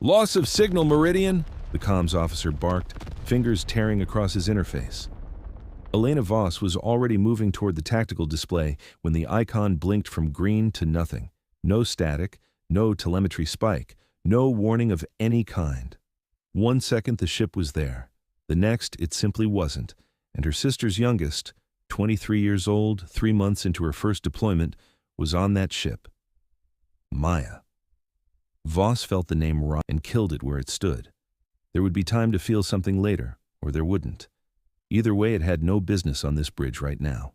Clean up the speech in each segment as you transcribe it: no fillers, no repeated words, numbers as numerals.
Loss of signal, Meridian, the comms officer barked, fingers tearing across his interface. Elena Voss was already moving toward the tactical display when the icon blinked from green to nothing. No static, no telemetry spike, no warning of any kind. 1 second the ship was there. The next it simply wasn't, and her sister's youngest, 23 years old, 3 months into her first deployment, was on that ship. Maya. Voss felt the name rot and killed it where it stood. There would be time to feel something later, or there wouldn't. Either way, it had no business on this bridge right now.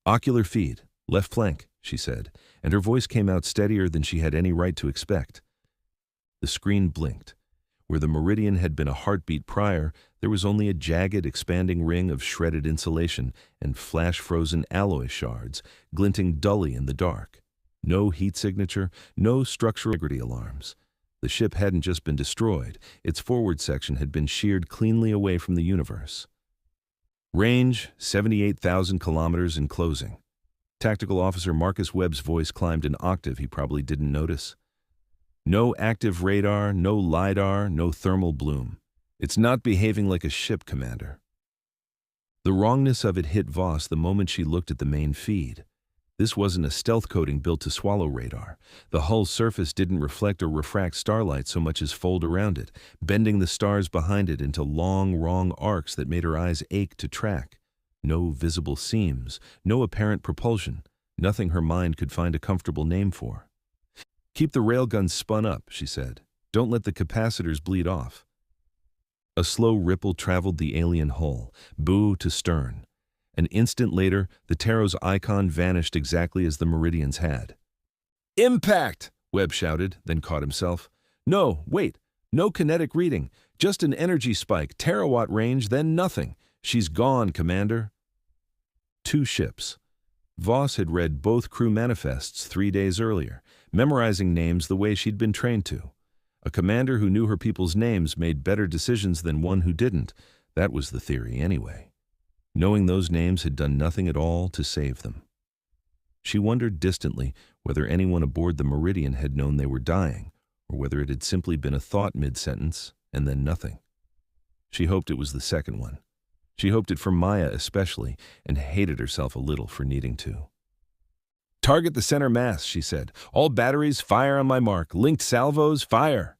Ocular feed, left flank, she said, and her voice came out steadier than she had any right to expect. The screen blinked. Where the Meridian had been a heartbeat prior, there was only a jagged, expanding ring of shredded insulation and flash-frozen alloy shards, glinting dully in the dark. No heat signature, no structural integrity alarms. The ship hadn't just been destroyed, its forward section had been sheared cleanly away from the universe. Range, 78,000 kilometers in closing. Tactical Officer Marcus Webb's voice climbed an octave he probably didn't notice. No active radar, no LiDAR, no thermal bloom. It's not behaving like a ship, Commander. The wrongness of it hit Voss the moment she looked at the main feed. This wasn't a stealth coating built to swallow radar. The hull surface didn't reflect or refract starlight so much as fold around it, bending the stars behind it into long, wrong arcs that made her eyes ache to track. No visible seams, no apparent propulsion, nothing her mind could find a comfortable name for. Keep the railguns spun up, she said. Don't let the capacitors bleed off. A slow ripple traveled the alien hull, bow to stern. An instant later, the Taro's icon vanished exactly as the Meridians had. "Impact!" Webb shouted, then caught himself. "No, wait, no kinetic reading, just an energy spike, terawatt range, then nothing. She's gone, Commander." 2 ships. Voss had read both crew manifests 3 days earlier, memorizing names the way she'd been trained to. A commander who knew her people's names made better decisions than one who didn't. That was the theory, anyway. Knowing those names had done nothing at all to save them. She wondered distantly whether anyone aboard the Meridian had known they were dying, or whether it had simply been a thought mid-sentence and then nothing. She hoped it was the second one. She hoped it for Maya especially, and hated herself a little for needing to. "Target the center mass," she said. "All batteries, fire on my mark. Linked salvos, fire."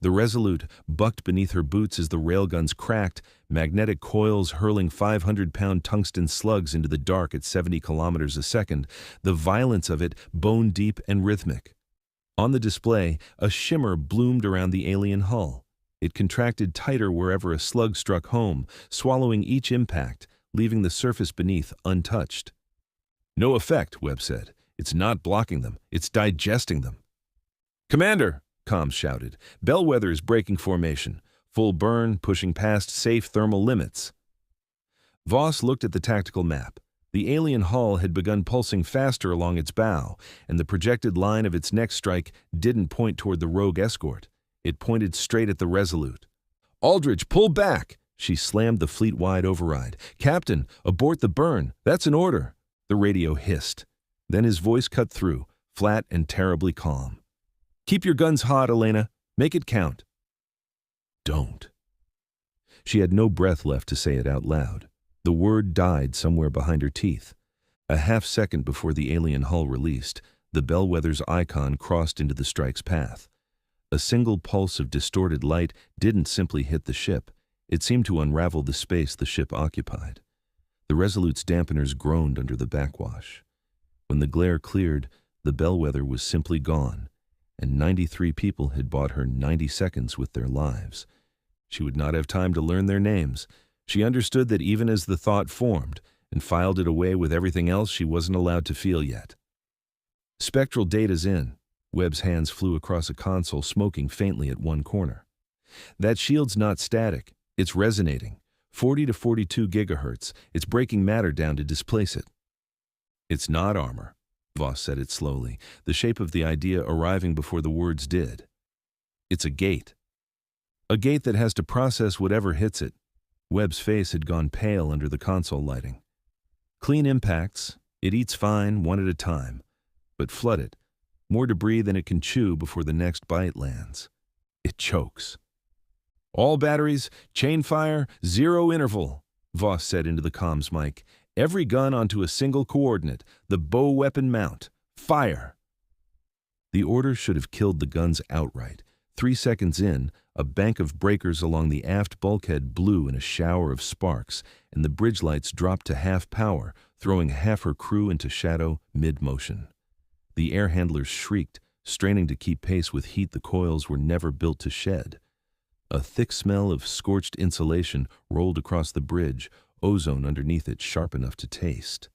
The Resolute bucked beneath her boots as the railguns cracked, magnetic coils hurling 500-pound tungsten slugs into the dark at 70 kilometers a second, the violence of it bone-deep and rhythmic. On the display, a shimmer bloomed around the alien hull. It contracted tighter wherever a slug struck home, swallowing each impact, leaving the surface beneath untouched. "No effect," Webb said. "It's not blocking them, it's digesting them." "Commander!" comms shouted. "Bellwether is breaking formation. Full burn, pushing past safe thermal limits." Voss looked at the tactical map. The alien hull had begun pulsing faster along its bow, and the projected line of its next strike didn't point toward the rogue escort. It pointed straight at the Resolute. "Aldridge, pull back!" She slammed the fleet-wide override. "Captain, abort the burn. That's an order." The radio hissed. Then his voice cut through, flat and terribly calm. "Keep your guns hot, Elena. Make it count." "Don't." She had no breath left to say it out loud. The word died somewhere behind her teeth. A half-second before the alien hull released, the Bellwether's icon crossed into the strike's path. A single pulse of distorted light didn't simply hit the ship. It seemed to unravel the space the ship occupied. The Resolute's dampeners groaned under the backwash. When the glare cleared, the Bellwether was simply gone, and 93 people had bought her 90 seconds with their lives. She would not have time to learn their names. She understood that even as the thought formed, and filed it away with everything else she wasn't allowed to feel yet. "Spectral data's in." Webb's hands flew across a console, smoking faintly at one corner. "That shield's not static. It's resonating. 40 to 42 gigahertz. It's breaking matter down to displace it." "It's not armor." Voss said it slowly, the shape of the idea arriving before the words did. "It's a gate. A gate that has to process whatever hits it." Webb's face had gone pale under the console lighting. "Clean impacts. It eats fine, one at a time. But flood it. more debris than it can chew before the next bite lands. It chokes. "All batteries, chain fire, 0 interval," Voss said into the comms mic. "Every gun onto a single coordinate, the bow weapon mount. Fire!" The order should have killed the guns outright. 3 seconds in, a bank of breakers along the aft bulkhead blew in a shower of sparks, and the bridge lights dropped to half power, throwing half her crew into shadow mid-motion. The air handlers shrieked, straining to keep pace with heat the coils were never built to shed. A thick smell of scorched insulation rolled across the bridge, ozone underneath it sharp enough to taste.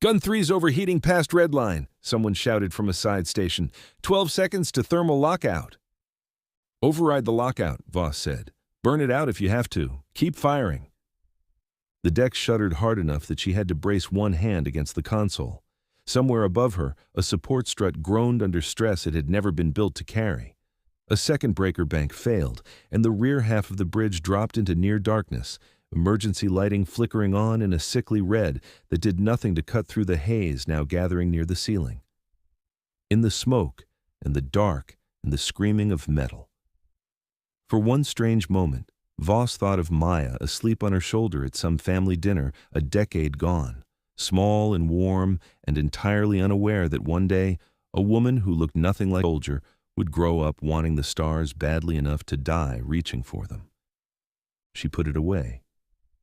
"Gun 3's overheating past red line," someone shouted from a side station. 12 seconds to thermal lockout." "Override the lockout," Voss said. "Burn it out if you have to. Keep firing." The deck shuddered hard enough that she had to brace one hand against the console. Somewhere above her, a support strut groaned under stress it had never been built to carry. A second breaker bank failed, and the rear half of the bridge dropped into near darkness, emergency lighting flickering on in a sickly red that did nothing to cut through the haze now gathering near the ceiling. In the smoke, and the dark, and the screaming of metal. For one strange moment, Voss thought of Maya asleep on her shoulder at some family dinner a decade gone, small and warm and entirely unaware that one day a woman who looked nothing like a soldier would grow up wanting the stars badly enough to die reaching for them. She put it away.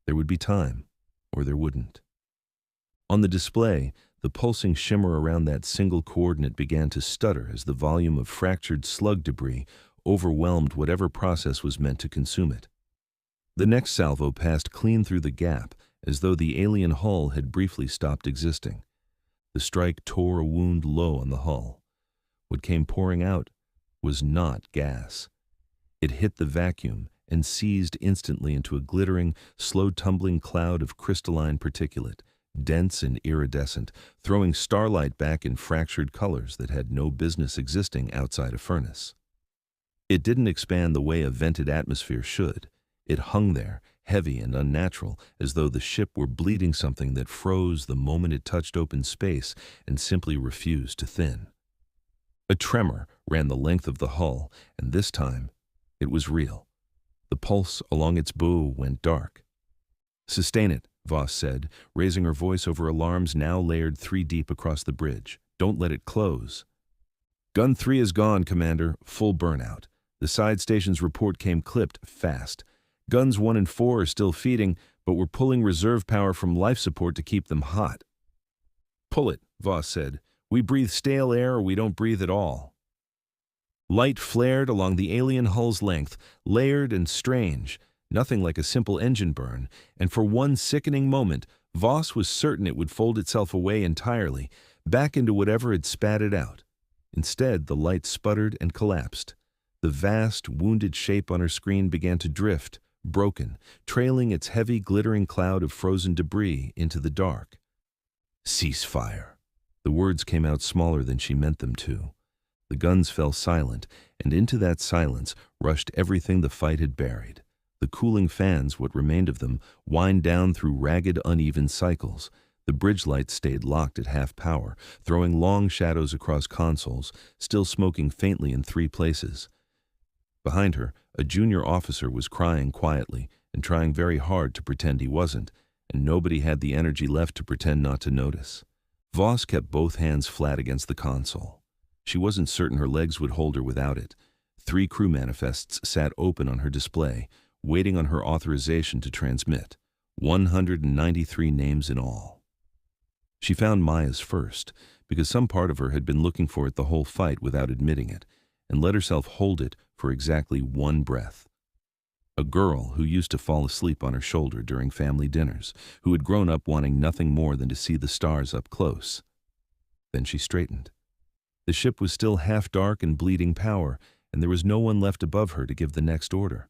There would be time, or there wouldn't. On the display, the pulsing shimmer around that single coordinate began to stutter as the volume of fractured slug debris overwhelmed whatever process was meant to consume it. The next salvo passed clean through the gap, as though the alien hull had briefly stopped existing. The strike tore a wound low on the hull. What came pouring out was not gas. It hit the vacuum and seized instantly into a glittering, slow-tumbling cloud of crystalline particulate, dense and iridescent, throwing starlight back in fractured colors that had no business existing outside a furnace. It didn't expand the way a vented atmosphere should. It hung there, heavy and unnatural, as though the ship were bleeding something that froze the moment it touched open space and simply refused to thin. A tremor ran the length of the hull, and this time it was real. The pulse along its bow went dark. "Sustain it," Voss said, raising her voice over alarms now layered 3 deep across the bridge. "Don't let it close." "Gun 3 is gone, Commander. Full burnout." The side station's report came clipped, fast. "Guns 1 and 4 are still feeding, but we're pulling reserve power from life support to keep them hot." "Pull it," Voss said. "We breathe stale air or we don't breathe at all." Light flared along the alien hull's length, layered and strange, nothing like a simple engine burn, and for one sickening moment, Voss was certain it would fold itself away entirely, back into whatever had spat it out. Instead, the light sputtered and collapsed. The vast, wounded shape on her screen began to drift, broken, trailing its heavy, glittering cloud of frozen debris into the dark. "Cease fire." The words came out smaller than she meant them to. The guns fell silent, and into that silence rushed everything the fight had buried. The cooling fans, what remained of them, whined down through ragged, uneven cycles. The bridge lights stayed locked at half power, throwing long shadows across consoles, still smoking faintly in 3 places. Behind her, a junior officer was crying quietly and trying very hard to pretend he wasn't, and nobody had the energy left to pretend not to notice. Voss kept both hands flat against the console. She wasn't certain her legs would hold her without it. 3 crew manifests sat open on her display, waiting on her authorization to transmit. 193 names in all. She found Maya's first, because some part of her had been looking for it the whole fight without admitting it, and let herself hold it for exactly 1 breath. A girl who used to fall asleep on her shoulder during family dinners, who had grown up wanting nothing more than to see the stars up close. Then she straightened. The ship was still half dark and bleeding power, and there was no one left above her to give the next order.